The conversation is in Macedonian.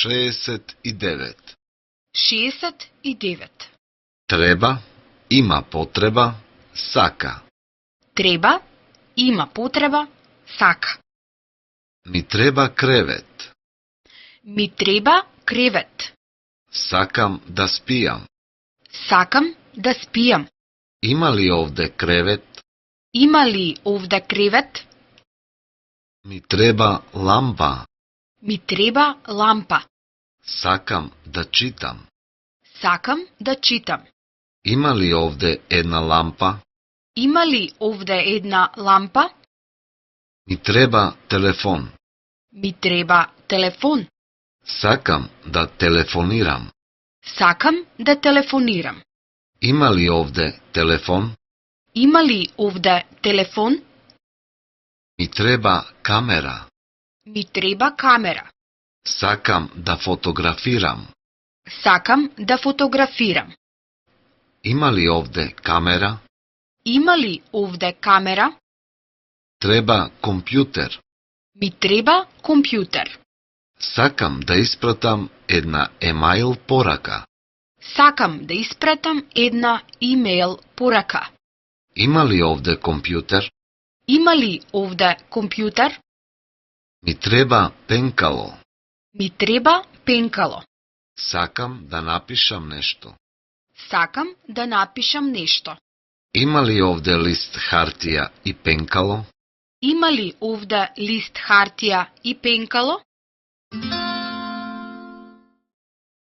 69. 69. Треба, има потреба, сака. Треба, има потреба, сака. Ми треба кревет. Ми треба кревет. Сакам да спијам. Сакам да спијам. Има ли овде кревет? Има ли овде кревет? Ми треба лампа. Ми треба лампа. Сакам да читам. Сакам да читам. Има ли овде една лампа? Има ли овде една лампа? Ми треба телефон. Ми треба телефон. Сакам да телефонирам. Сакам да телефонирам. Има ли овде телефон? Има ли овде телефон? Ми треба камера. Ми треба камера. Сакам да фотографирам. Сакам да фотографирам. Има ли овде камера? Има ли овде камера? Треба компјутер. Ми треба компјутер. Сакам да испратам една емаил порака. Сакам да испратам една имейл порака. Има ли овде компјутер? Има ли овде компјутер? Ми треба пенкало. Ми треба пенкало. Сакам да напишам нешто. Сакам да напишам нешто. Има ли овде лист хартија и пенкало? Има ли овде лист хартија и пенкало?